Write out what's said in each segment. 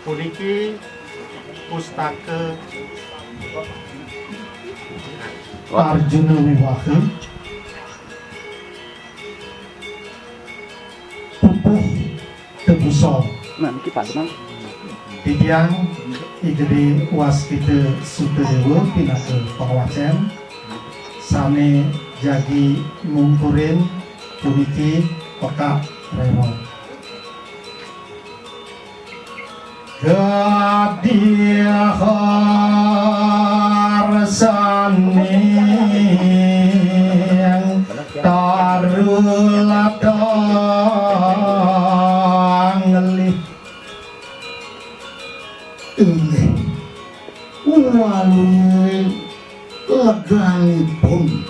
puniki pustaka Arjuna Wiwaha pupuh tebuso Nanti Pak Teman. titiang igede waskita Sutedewa pinaka pangwacen sane jagi ngungkurin puniki Pak Remo Gadihar saning tarulatang ngelih walune leganipun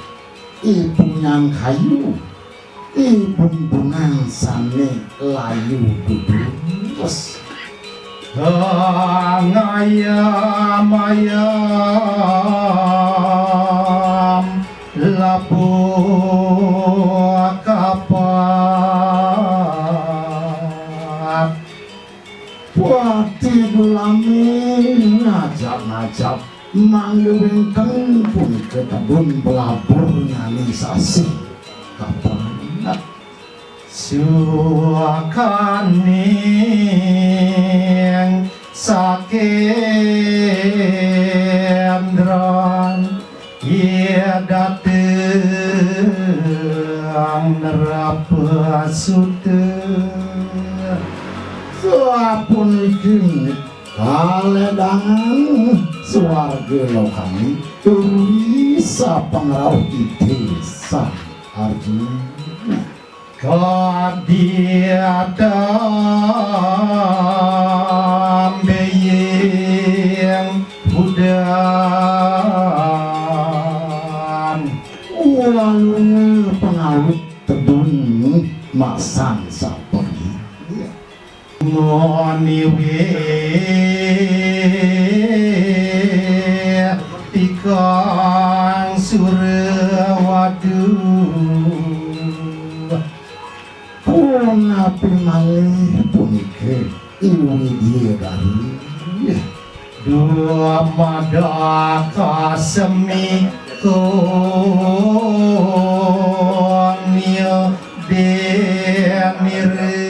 ibu nyang kayu ibu bunang sane layu dudus ayam labu kapat Wati gulamin ngajak-ngajak mangluwingken punika kebun pelabur nyani sasi kapan suakaning sakendran ia datang nerapa sute sampun iki kaledangan swarga lokani bisa pengrauh di desa Arjuna kadiadam beyeng hudan lalu pengawit tebun masang sapergi ngoniwe tikang surawadu punapi malih punike iwi dirari dua madaka semi konyo denire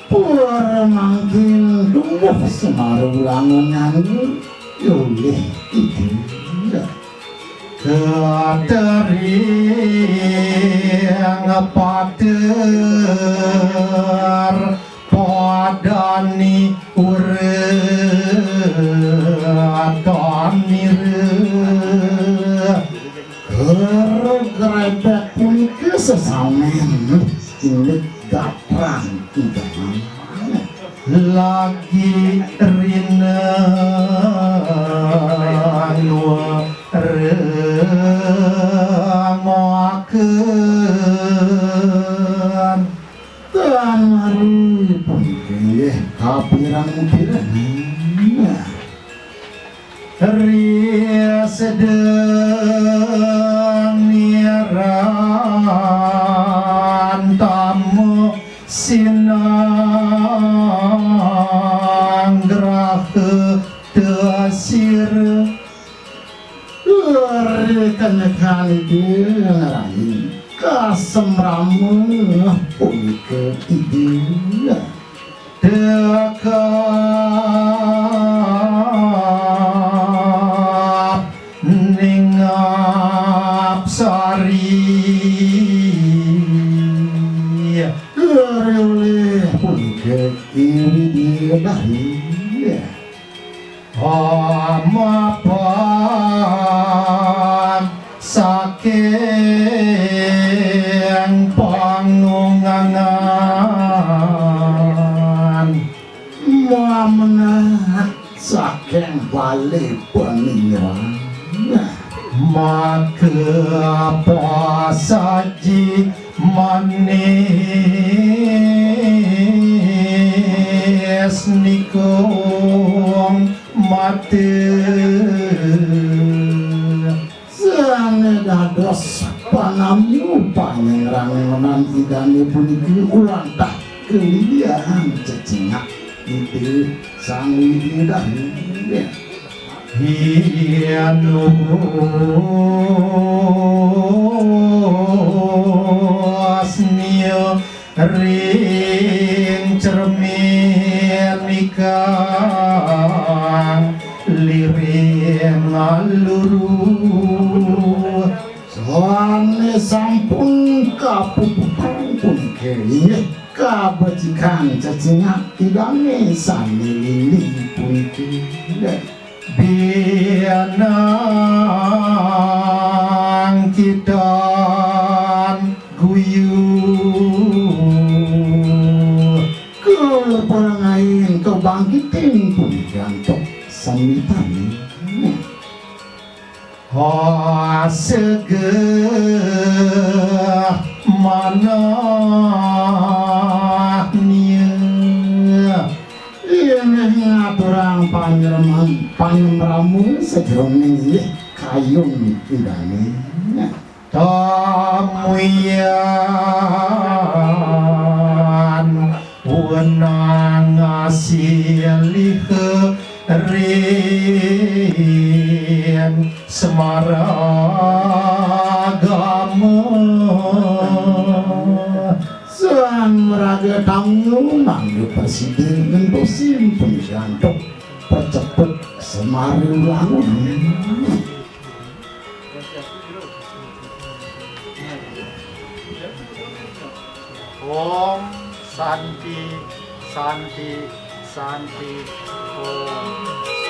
pura mangkin dumuh semarulangan nyanyi yoleh iki ketering pater padani uretanire gerobak punike sesamen ini gaprang idaman lagi rina rengoakeun dan hari punike kapirang-pirang ria sedang niran tamu sinang graha teasir kenekan dirani kasemramu punike idia dekap ningap sari oleh punike iwi didahi amapan saking pangungangan menat saking bali peninggalan maka apa saji manis nikung mati sane dados panamyu pangeran menanti dani puniki ulantah kelian cecingak itu sang wididari hianusnya ring cermin ikang liring aluru soane sampun kapuputan pun keinget kabajikan cacingak idane samili pun keinget bianang kita guyu keperangain kebangkitin pun gantok samitani segeh manahnya ini ngaturang panyemramu sejroning kayung idane tamuyan wenang asilih ring semaragama Sang meraga tamu mangga presiden gentosin penggantok percepet semari ulangun Om Santi Santi Santi Om